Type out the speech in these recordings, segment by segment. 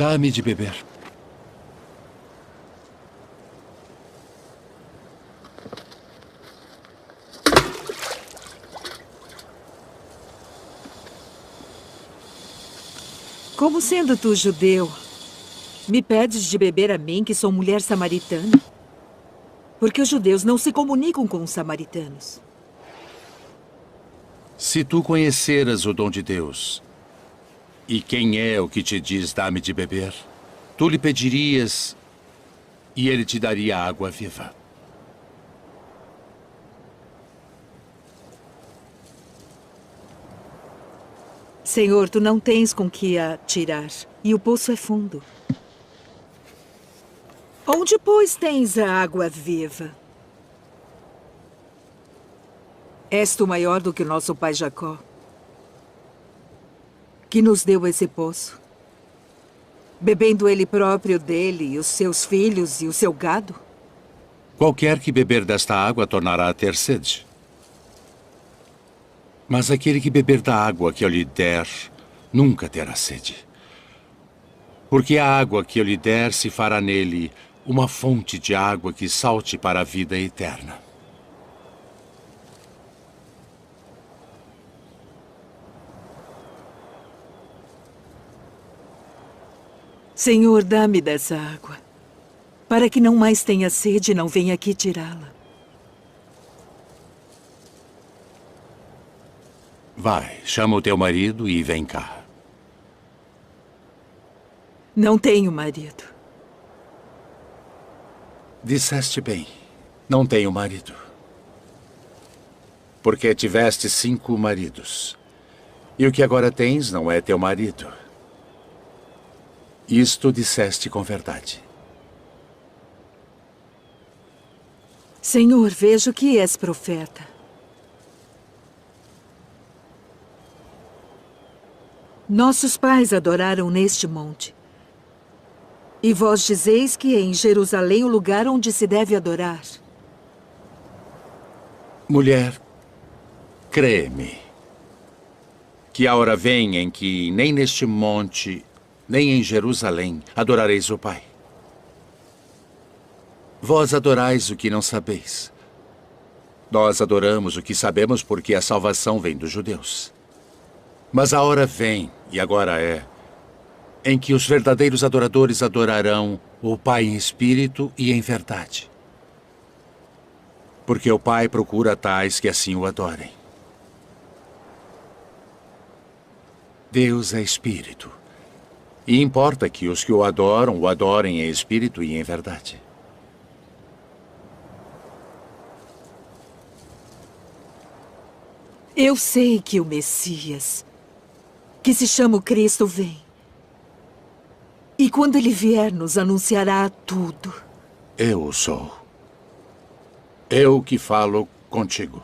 Dá-me de beber. Como sendo tu judeu, me pedes de beber a mim, que sou mulher samaritana? Porque os judeus não se comunicam com os samaritanos. Se tu conheceras o dom de Deus, e quem é o que te diz dá-me de beber, tu lhe pedirias e ele te daria água viva. Senhor, tu não tens com que a tirar, e o poço é fundo. Onde, pois, tens a água viva? És tu maior do que o nosso pai Jacó, que nos deu esse poço, bebendo ele próprio dele, e os seus filhos e o seu gado? Qualquer que beber desta água tornará a ter sede. Mas aquele que beber da água que eu lhe der, nunca terá sede. Porque a água que eu lhe der se fará nele uma fonte de água que salte para a vida eterna. Senhor, dá-me dessa água, para que não mais tenha sede e não venha aqui tirá-la. Vai, chama o teu marido e vem cá. Não tenho marido. Disseste bem, não tenho marido. Porque tiveste 5 maridos. E o que agora tens não é teu marido. Isto disseste com verdade. Senhor, vejo que és profeta. Nossos pais adoraram neste monte. E vós dizeis que é em Jerusalém o lugar onde se deve adorar. Mulher, crê-me, que a hora vem em que nem neste monte, nem em Jerusalém adorareis o Pai. Vós adorais o que não sabeis. Nós adoramos o que sabemos porque a salvação vem dos judeus. Mas a hora vem, e agora é, em que os verdadeiros adoradores adorarão o Pai em espírito e em verdade. Porque o Pai procura tais que assim o adorem. Deus é espírito. E importa que os que o adorem em espírito e em verdade. Eu sei que o Messias, que se chama o Cristo, vem. E quando ele vier, nos anunciará tudo. Eu o sou. Eu que falo contigo.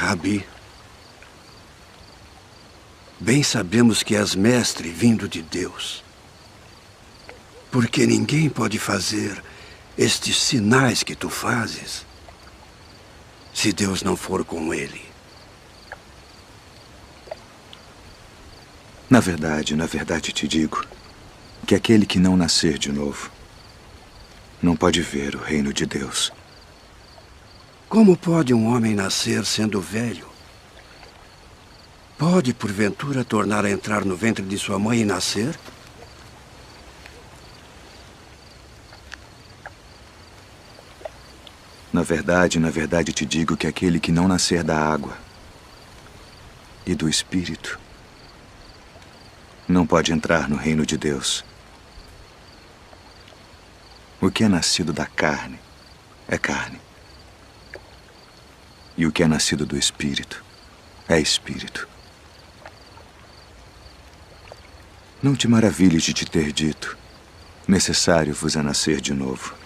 Rabi, bem sabemos que és mestre vindo de Deus. Porque ninguém pode fazer estes sinais que tu fazes se Deus não for com ele. Na verdade te digo que aquele que não nascer de novo não pode ver o reino de Deus. Como pode um homem nascer sendo velho? Pode, porventura, tornar a entrar no ventre de sua mãe e nascer? Na verdade te digo que aquele que não nascer da água e do Espírito não pode entrar no reino de Deus. O que é nascido da carne é carne. E o que é nascido do Espírito é Espírito. Não te maravilhes de te ter dito: necessário vos é nascer de novo.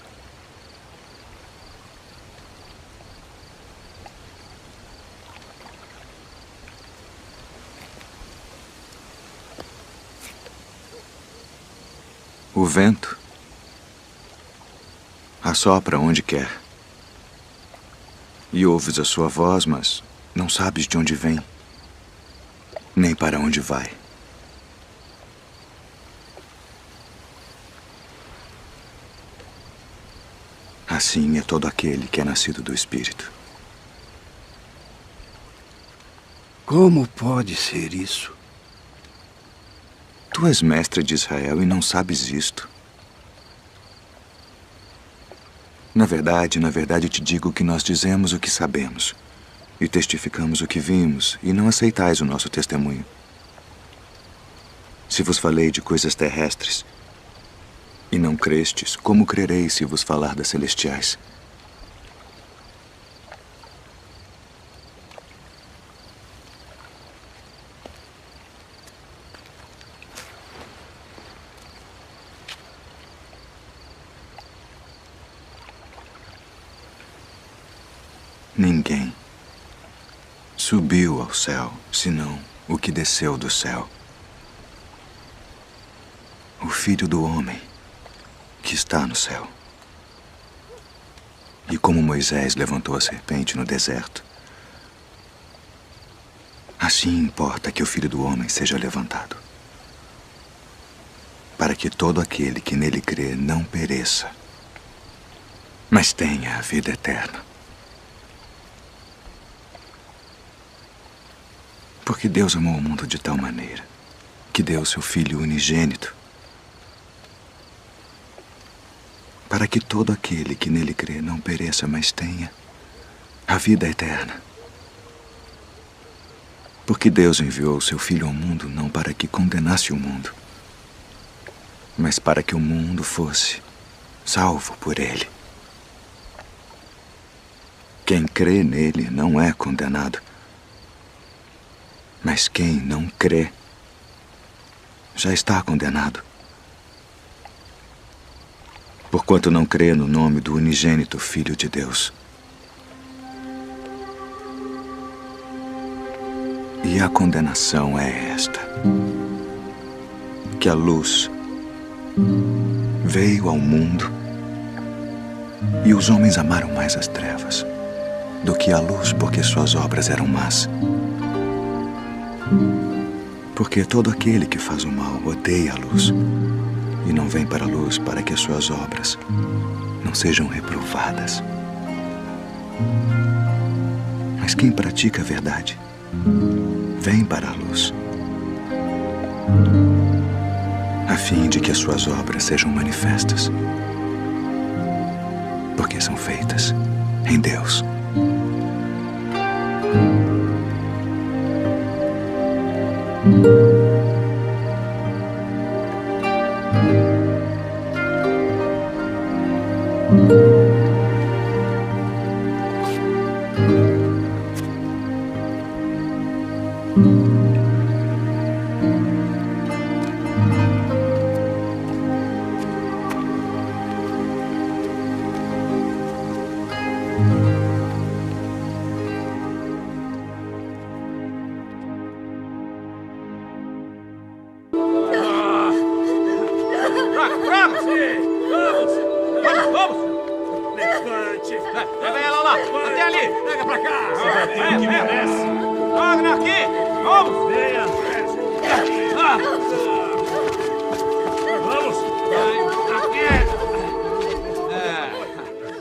O vento assopra onde quer. E ouves a sua voz, mas não sabes de onde vem, nem para onde vai. Assim é todo aquele que é nascido do Espírito. Como pode ser isso? Tu és mestre de Israel e não sabes isto. Na verdade te digo que nós dizemos o que sabemos e testificamos o que vimos, e não aceitais o nosso testemunho. Se vos falei de coisas terrestres e não crestes, como crereis se vos falar das celestiais? Ninguém subiu ao céu, senão o que desceu do céu. O Filho do Homem que está no céu. E como Moisés levantou a serpente no deserto, assim importa que o Filho do Homem seja levantado, para que todo aquele que nele crê não pereça, mas tenha a vida eterna. Porque Deus amou o mundo de tal maneira que deu seu Filho unigênito, para que todo aquele que nele crê não pereça, mas tenha a vida eterna. Porque Deus enviou seu Filho ao mundo não para que condenasse o mundo, mas para que o mundo fosse salvo por ele. Quem crê nele não é condenado, mas quem não crê já está condenado, porquanto não crê no nome do unigênito Filho de Deus. E a condenação é esta: que a luz veio ao mundo e os homens amaram mais as trevas do que a luz, porque suas obras eram más. Porque todo aquele que faz o mal odeia a luz e não vem para a luz, para que as suas obras não sejam reprovadas. Mas quem pratica a verdade vem para a luz, a fim de que as suas obras sejam manifestas, porque são feitas em Deus.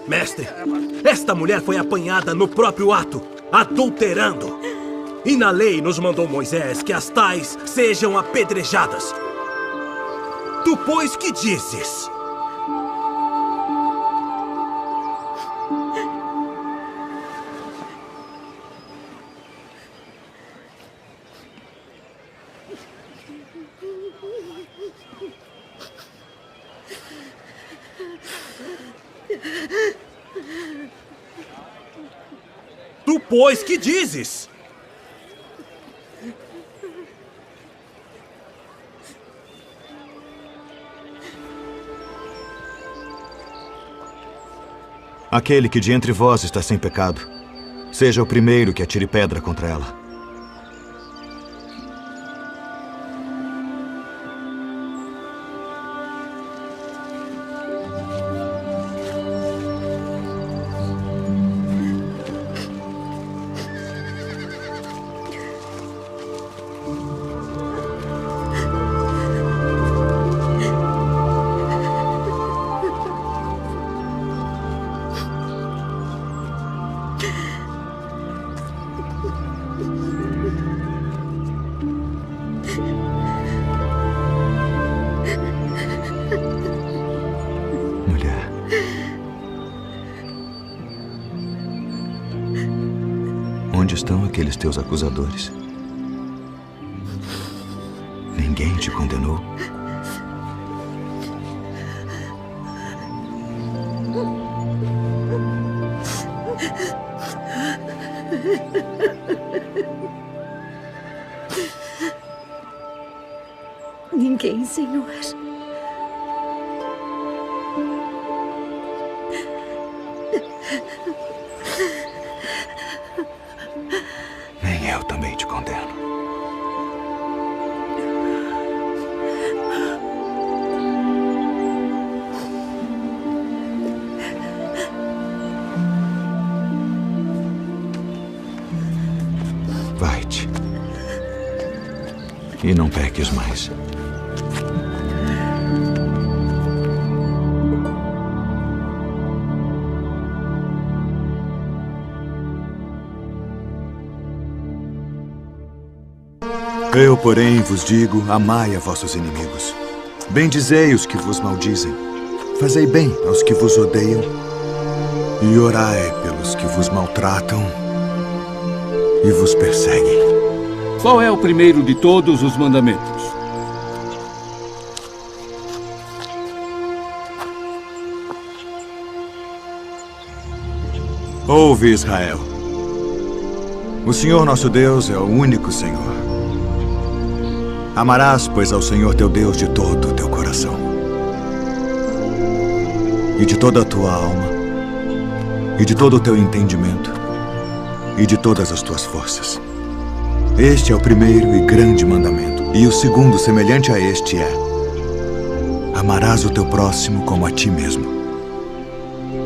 Mestre, esta mulher foi apanhada no próprio ato, adulterando. E na lei nos mandou Moisés que as tais sejam apedrejadas. Tu, pois, que dizes? Tu, pois, que dizes? Aquele que de entre vós está sem pecado, seja o primeiro que atire pedra contra ela. Onde estão aqueles teus acusadores? Ninguém te condenou? Ninguém, Senhor. Nem eu também te condeno. Vai-te. E não peques mais. Eu, porém, vos digo, amai a vossos inimigos. Bendizei os que vos maldizem. Fazei bem aos que vos odeiam. E orai pelos que vos maltratam e vos perseguem. Qual é o primeiro de todos os mandamentos? Ouve, Israel. O Senhor nosso Deus é o único Senhor. Amarás, pois, ao Senhor teu Deus de todo o teu coração, e de toda a tua alma, e de todo o teu entendimento, e de todas as tuas forças. Este é o primeiro e grande mandamento. E o segundo, semelhante a este, é: amarás o teu próximo como a ti mesmo.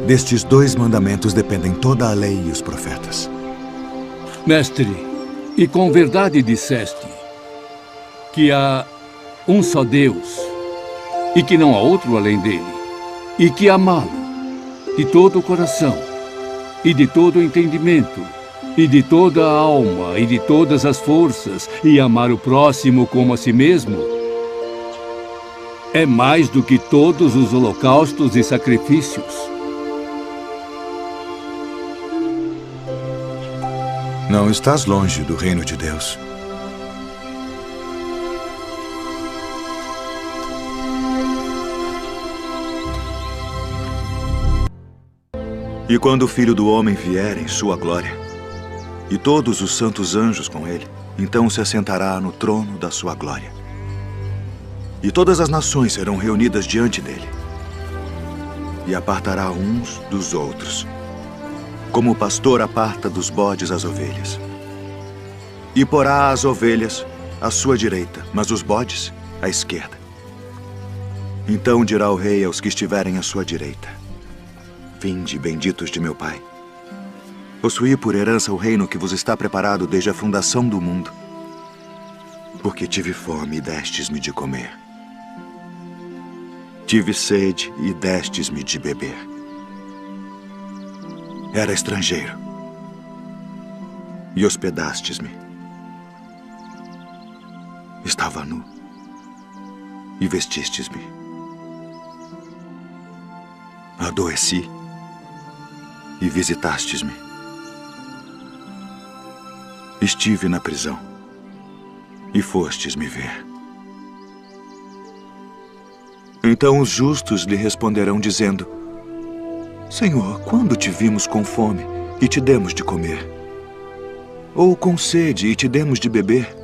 Destes dois mandamentos dependem toda a lei e os profetas. Mestre, e com verdade disseste que há um só Deus e que não há outro além dele, e que amá-lo de todo o coração e de todo o entendimento e de toda a alma e de todas as forças, e amar o próximo como a si mesmo, é mais do que todos os holocaustos e sacrifícios. Não estás longe do reino de Deus. E quando o Filho do Homem vier em sua glória, e todos os santos anjos com ele, então se assentará no trono da sua glória. E todas as nações serão reunidas diante dele. E apartará uns dos outros, como o pastor aparta dos bodes as ovelhas. E porá as ovelhas à sua direita, mas os bodes à esquerda. Então dirá o rei aos que estiverem à sua direita: vinde, benditos de meu Pai. Possuí por herança o reino que vos está preparado desde a fundação do mundo. Porque tive fome e destes-me de comer. Tive sede e destes-me de beber. Era estrangeiro e hospedastes-me. Estava nu e vestistes-me. Adoeci e visitastes-me. Estive na prisão e fostes me ver. Então os justos lhe responderão dizendo: Senhor, quando te vimos com fome e te demos de comer? Ou com sede e te demos de beber?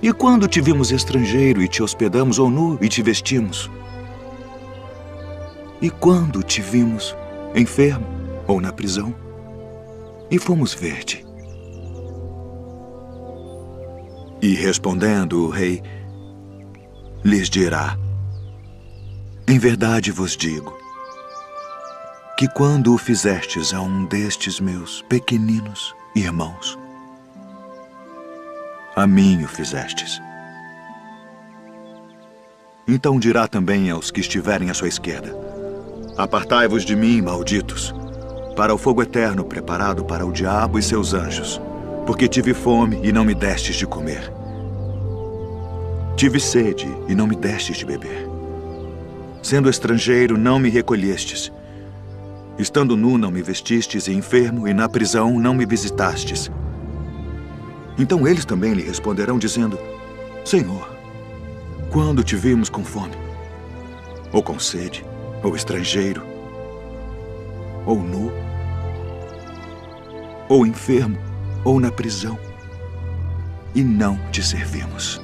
E quando te vimos estrangeiro e te hospedamos, ou nu e te vestimos? E quando te vimos enfermo ou na prisão e fomos ver-te? E respondendo o rei, lhes dirá: Em verdade vos digo, que quando o fizestes a um destes meus pequeninos irmãos, a mim o fizestes. Então dirá também aos que estiverem à sua esquerda: Apartai-vos de mim, malditos, para o fogo eterno preparado para o diabo e seus anjos, porque tive fome e não me destes de comer. Tive sede e não me destes de beber. Sendo estrangeiro, não me recolhestes. Estando nu, não me vestistes, e enfermo, e na prisão, não me visitastes. Então eles também lhe responderão, dizendo: Senhor, quando te vimos com fome, ou com sede, ou estrangeiro, ou nu, ou enfermo, ou na prisão, e não te servimos?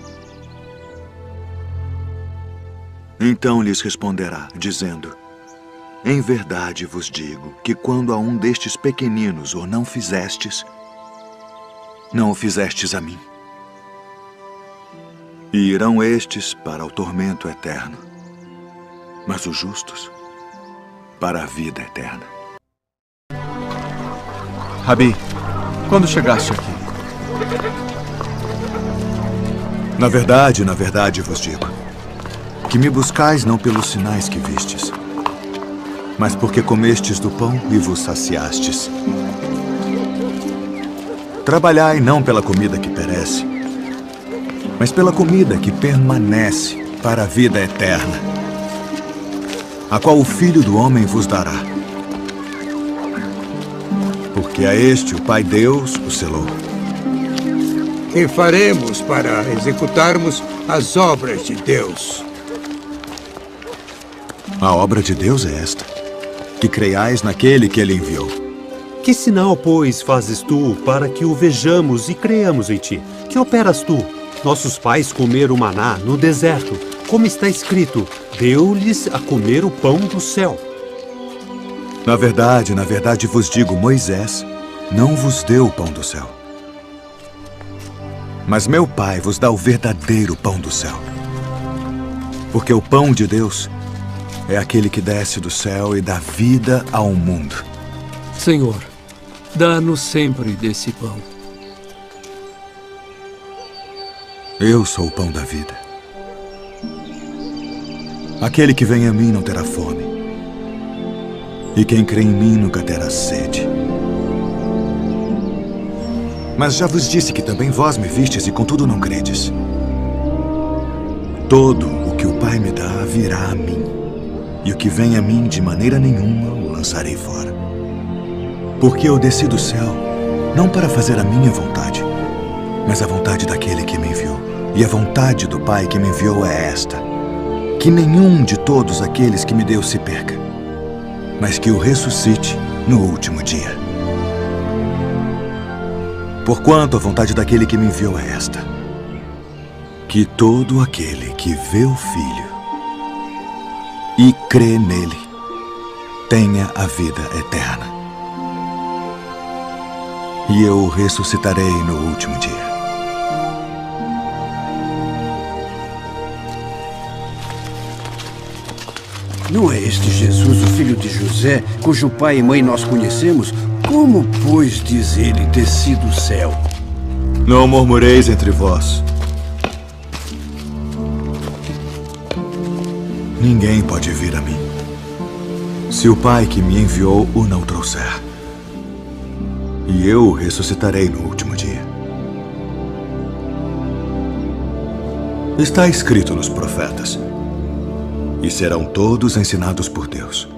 Então lhes responderá, dizendo: Em verdade vos digo que quando a um destes pequeninos o não fizestes, não o fizestes a mim. E irão estes para o tormento eterno, mas os justos para a vida eterna. Rabi, quando chegaste aqui? Na verdade vos digo, que me buscais não pelos sinais que vistes, mas porque comestes do pão e vos saciastes. Trabalhai não pela comida que perece, mas pela comida que permanece para a vida eterna, a qual o Filho do Homem vos dará. Porque a este o Pai Deus o selou. Que faremos para executarmos as obras de Deus? A obra de Deus é esta: que creiais naquele que ele enviou. Que sinal, pois, fazes tu para que o vejamos e creiamos em ti? Que operas tu? Nossos pais comeram maná no deserto, como está escrito: deu-lhes a comer o pão do céu. Na verdade vos digo, Moisés não vos deu o pão do céu, mas meu Pai vos dá o verdadeiro pão do céu. Porque o pão de Deus é aquele que desce do céu e dá vida ao mundo. Senhor, dá-nos sempre desse pão. Eu sou o pão da vida. Aquele que vem a mim não terá fome, e quem crê em mim nunca terá sede. Mas já vos disse que também vós me vistes e contudo não credes. Todo o que o Pai me dá virá a mim, e o que vem a mim de maneira nenhuma o lançarei fora. Porque eu desci do céu, não para fazer a minha vontade, mas a vontade daquele que me enviou. E a vontade do Pai que me enviou é esta: que nenhum de todos aqueles que me deu se perca, mas que o ressuscite no último dia. Porquanto a vontade daquele que me enviou é esta: que todo aquele que vê o Filho e crê nele tenha a vida eterna. E eu o ressuscitarei no último dia. Não é este Jesus, o filho de José, cujo pai e mãe nós conhecemos? Como, pois, diz ele, desci do céu? Não murmureis entre vós. Ninguém pode vir a mim, se o Pai que me enviou o não trouxer. E eu o ressuscitarei no último dia. Está escrito nos profetas: e serão todos ensinados por Deus.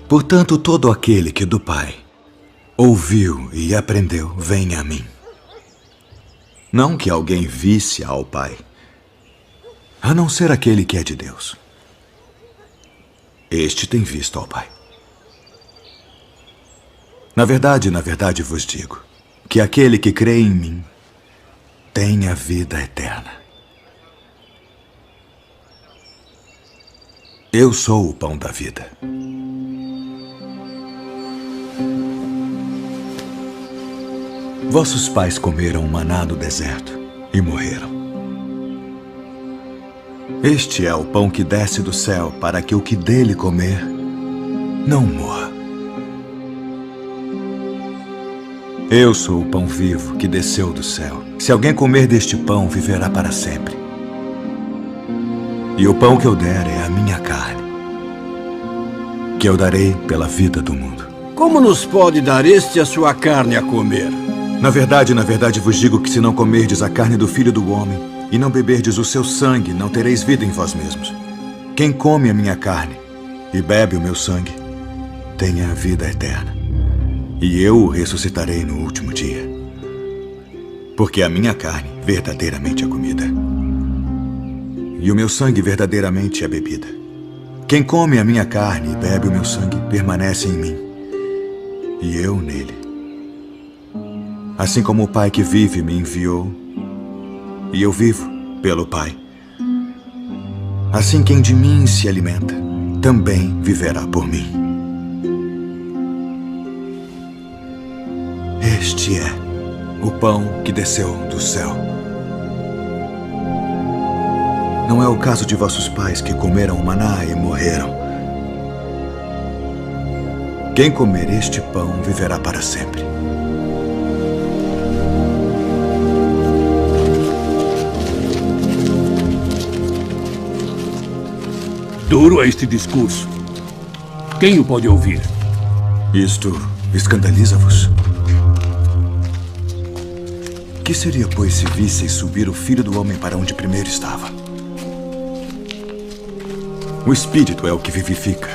Portanto, todo aquele que do Pai ouviu e aprendeu, vem a mim. Não que alguém visse ao Pai, a não ser aquele que é de Deus. Este tem visto ao Pai. Na verdade vos digo que aquele que crê em mim tem a vida eterna. Eu sou o pão da vida. Vossos pais comeram maná no deserto e morreram. Este é o pão que desce do céu para que o que dele comer não morra. Eu sou o pão vivo que desceu do céu. Se alguém comer deste pão, viverá para sempre. E o pão que eu der é a minha carne, que eu darei pela vida do mundo. Como nos pode dar este a sua carne a comer? Na verdade vos digo que se não comerdes a carne do Filho do Homem e não beberdes o seu sangue, não tereis vida em vós mesmos. Quem come a minha carne e bebe o meu sangue, tem a vida eterna. E eu o ressuscitarei no último dia. Porque a minha carne verdadeiramente é comida, e o meu sangue verdadeiramente é bebida. Quem come a minha carne e bebe o meu sangue permanece em mim, e eu nele. Assim como o Pai que vive me enviou, e eu vivo pelo Pai, assim quem de mim se alimenta também viverá por mim. Este é o pão que desceu do céu. Não é o caso de vossos pais que comeram o maná e morreram. Quem comer este pão viverá para sempre. Duro é este discurso. Quem o pode ouvir? Isto escandaliza-vos? Que seria, pois, se visseis subir o Filho do Homem para onde primeiro estava? O Espírito é o que vivifica.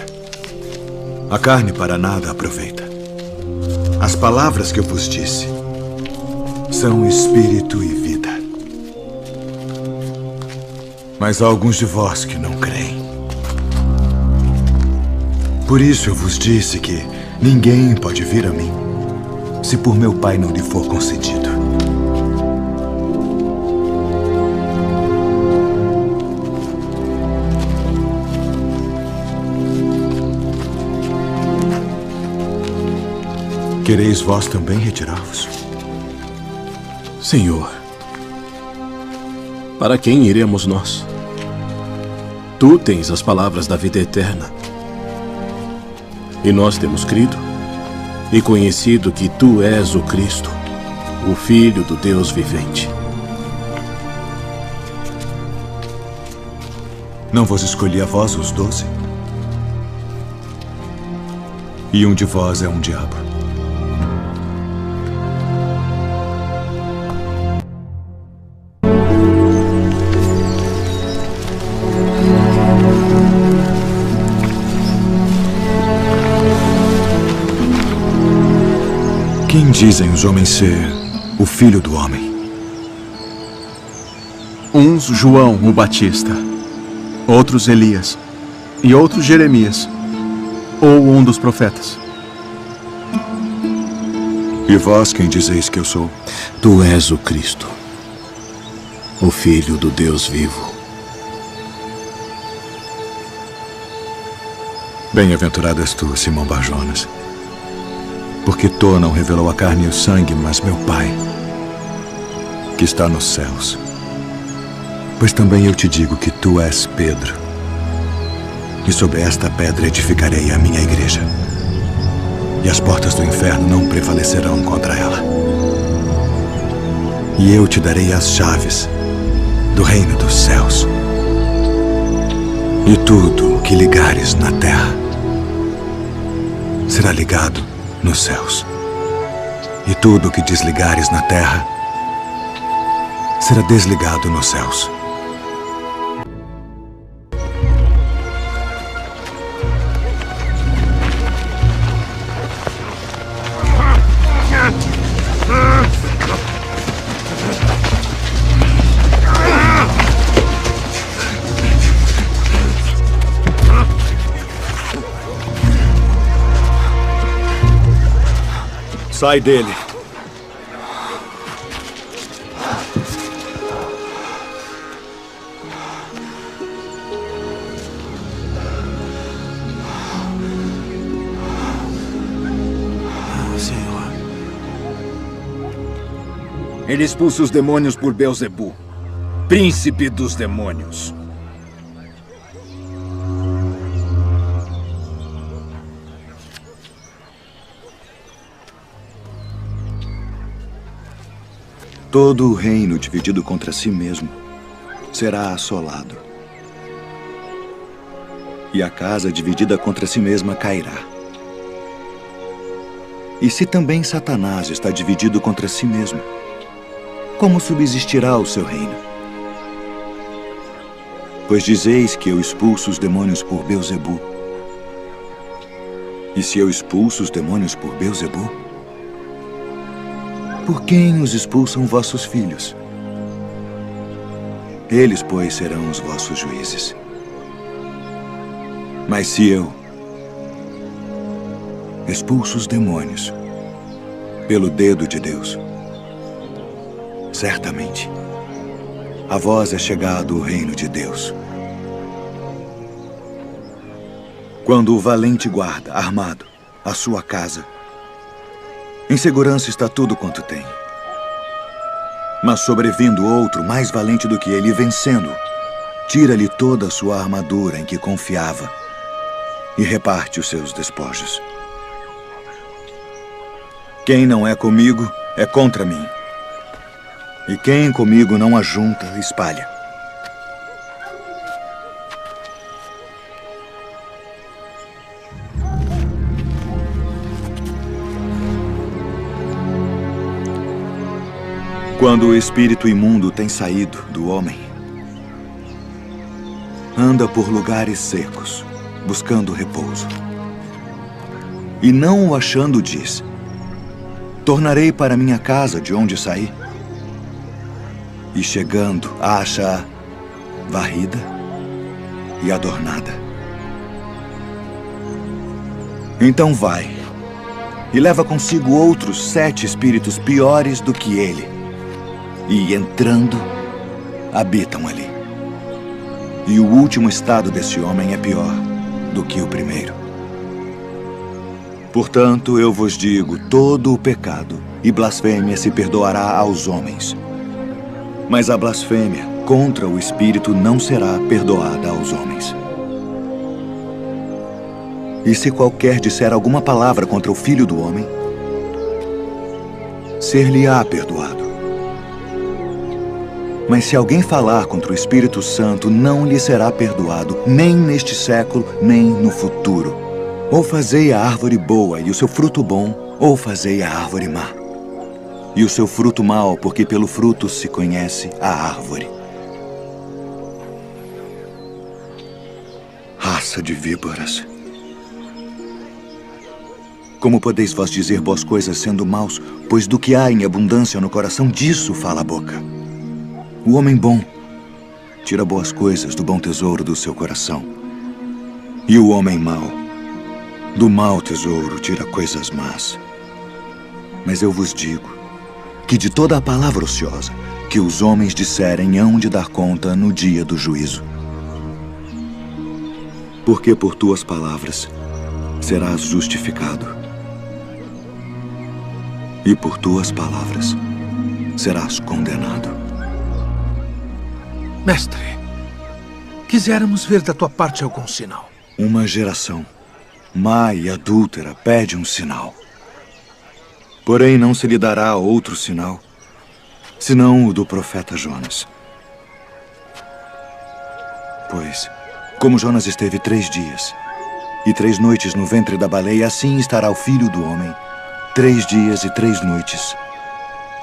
A carne para nada aproveita. As palavras que eu vos disse são Espírito e vida. Mas há alguns de vós que não creem. Por isso eu vos disse que ninguém pode vir a mim se por meu Pai não lhe for concedido. Quereis vós também retirar-vos? Senhor, para quem iremos nós? Tu tens as palavras da vida eterna. E nós temos crido e conhecido que Tu és o Cristo, o Filho do Deus vivente. Não vos escolhi a vós os 12? E um de vós é um diabo. Quem dizem os homens ser o Filho do Homem? Uns João o Batista, outros Elias, e outros Jeremias, ou um dos profetas. E vós quem dizeis que eu sou? Tu és o Cristo, o Filho do Deus vivo. Bem-aventurado és tu, Simão Bar-Jonas, porque tu não revelou a carne e o sangue, mas meu Pai, que está nos céus. Pois também eu te digo que tu és Pedro, e sobre esta pedra edificarei a minha igreja, e as portas do inferno não prevalecerão contra ela. E eu te darei as chaves do reino dos céus. E tudo o que ligares na terra será ligado nos céus. E tudo o que desligares na terra será desligado nos céus. Sai dele. Ele expulsa os demônios por Beelzebu, príncipe dos demônios. Todo o reino dividido contra si mesmo será assolado. E a casa dividida contra si mesma cairá. E se também Satanás está dividido contra si mesmo, como subsistirá o seu reino? Pois dizeis que eu expulso os demônios por Beelzebu. E se eu expulso os demônios por Beelzebu, por quem os expulsam vossos filhos? Eles, pois, serão os vossos juízes. Mas se eu expulso os demônios pelo dedo de Deus, certamente a vós é chegado o reino de Deus. Quando o valente guarda, armado, a sua casa, em segurança está tudo quanto tem. Mas sobrevindo outro mais valente do que ele, vencendo, tira-lhe toda a sua armadura em que confiava e reparte os seus despojos. Quem não é comigo é contra mim. E quem comigo não ajunta, espalha. Quando o espírito imundo tem saído do homem, anda por lugares secos, buscando repouso. E não o achando, diz: tornarei para minha casa de onde saí. E chegando, acha-a varrida e adornada. Então vai e leva consigo outros 7 espíritos piores do que ele. E entrando, habitam ali. E o último estado desse homem é pior do que o primeiro. Portanto, eu vos digo, todo o pecado e blasfêmia se perdoará aos homens. Mas a blasfêmia contra o Espírito não será perdoada aos homens. E se qualquer disser alguma palavra contra o Filho do Homem, ser-lhe-á perdoado. Mas se alguém falar contra o Espírito Santo, não lhe será perdoado, nem neste século, nem no futuro. Ou fazei a árvore boa e o seu fruto bom, ou fazei a árvore má e o seu fruto mau, porque pelo fruto se conhece a árvore. Raça de víboras! Como podeis vós dizer boas coisas sendo maus? Pois do que há em abundância no coração, disso fala a boca. O homem bom tira boas coisas do bom tesouro do seu coração. E o homem mau, do mau tesouro, tira coisas más. Mas eu vos digo que de toda a palavra ociosa que os homens disserem hão de dar conta no dia do juízo. Porque por tuas palavras serás justificado, e por tuas palavras serás condenado. Mestre, quiséramos ver da tua parte algum sinal. Uma geração má e adúltera pede um sinal. Porém, não se lhe dará outro sinal, senão o do profeta Jonas. Pois, como Jonas esteve 3 dias e 3 noites no ventre da baleia, assim estará o Filho do Homem 3 dias e 3 noites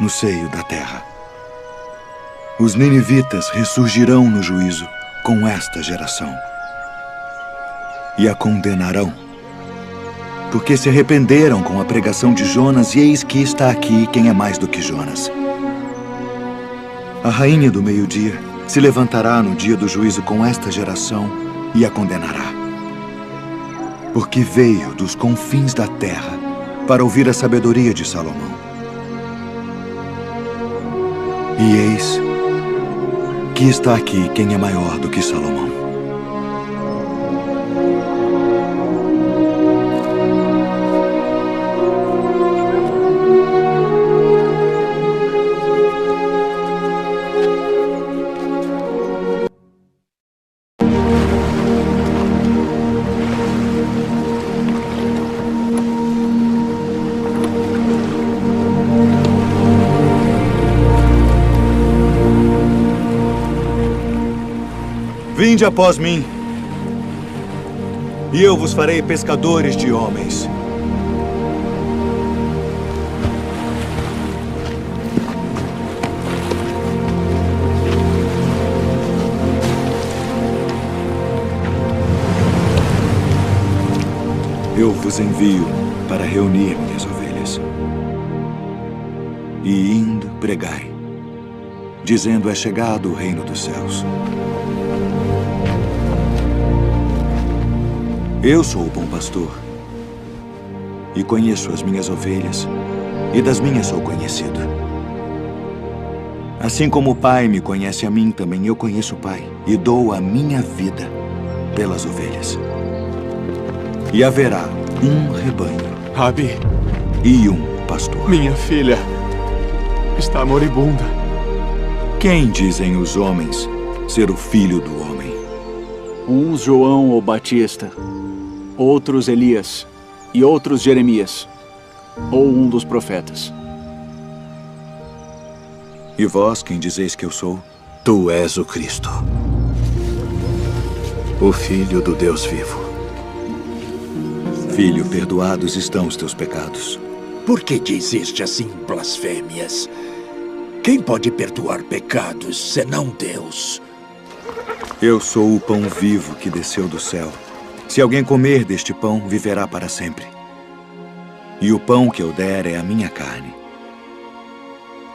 no seio da terra. Os ninivitas ressurgirão no juízo com esta geração e a condenarão, porque se arrependeram com a pregação de Jonas, e eis que está aqui quem é mais do que Jonas. A rainha do meio-dia se levantará no dia do juízo com esta geração e a condenará. Porque veio dos confins da terra para ouvir a sabedoria de Salomão. E eis que está aqui quem é maior do que Salomão. Vinde após mim, e eu vos farei pescadores de homens. Eu vos envio para reunir minhas ovelhas. E indo, pregai, dizendo: é chegado o reino dos céus. Eu sou o bom pastor, e conheço as minhas ovelhas, e das minhas sou conhecido. Assim como o Pai me conhece a mim, também eu conheço o Pai, e dou a minha vida pelas ovelhas. E haverá um rebanho, Rabi, e um pastor. Minha filha está moribunda. Quem dizem os homens ser o filho do homem? Uns João o Batista, outros Elias, e outros Jeremias, ou um dos profetas. E vós, quem dizeis que eu sou? Tu és o Cristo, o Filho do Deus vivo. Filho, perdoados estão os teus pecados. Por que dizeste assim blasfêmias? Quem pode perdoar pecados senão Deus? Eu sou o pão vivo que desceu do céu. Se alguém comer deste pão, viverá para sempre. E o pão que eu der é a minha carne,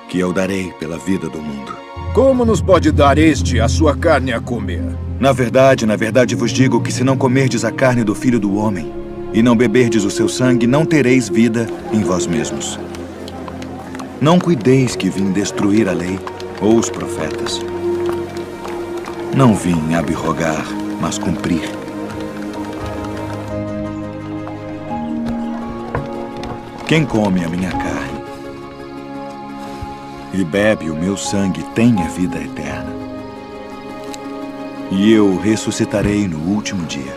que eu darei pela vida do mundo. Como nos pode dar este a sua carne a comer? Na verdade vos digo que se não comerdes a carne do Filho do Homem, e não beberdes o seu sangue, não tereis vida em vós mesmos. Não cuideis que vim destruir a lei ou os profetas. Não vim abrogar, mas cumprir. Quem come a minha carne e bebe o meu sangue tem a vida eterna. E eu o ressuscitarei no último dia.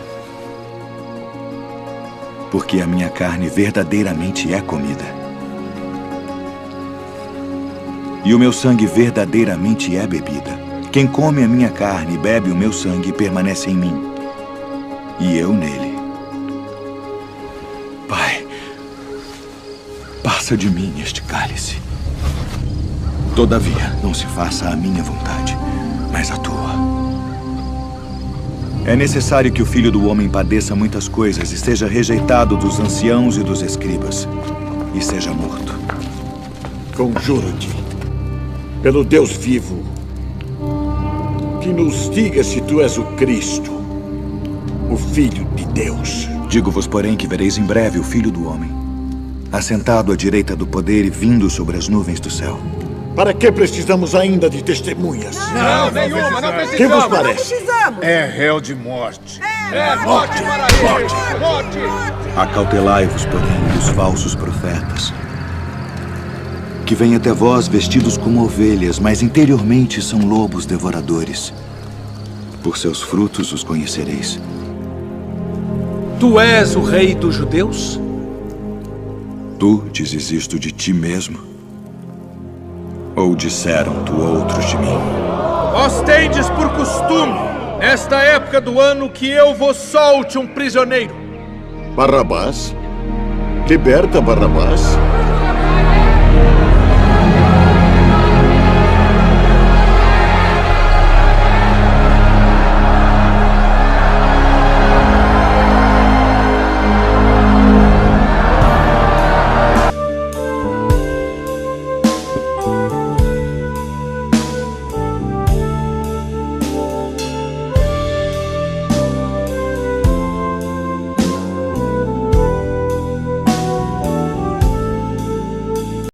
Porque a minha carne verdadeiramente é comida. E o meu sangue verdadeiramente é bebida. Quem come a minha carne e bebe o meu sangue permanece em mim, e eu nele. Pai, passa de mim este cálice. Todavia, não se faça a minha vontade, mas a tua. É necessário que o Filho do Homem padeça muitas coisas e seja rejeitado dos anciãos e dos escribas, e seja morto. Conjuro-te, pelo Deus vivo, que nos diga se tu és o Cristo, o Filho de Deus. Digo-vos, porém, que vereis em breve o Filho do Homem, assentado à direita do poder e vindo sobre as nuvens do céu. Para que precisamos ainda de testemunhas? Não, nenhuma, não precisamos. Que vos parece? É réu de morte. Morte, morte, morte. Acautelai-vos, porém, dos falsos profetas, que vêm até vós vestidos como ovelhas, mas interiormente são lobos devoradores. Por seus frutos os conhecereis. Tu és o rei dos judeus? Tu dizes isto de ti mesmo? Ou disseram-te outros de mim? Vós tendes por costume, nesta época do ano, que eu vos solte um prisioneiro. Barrabás? Liberta Barrabás.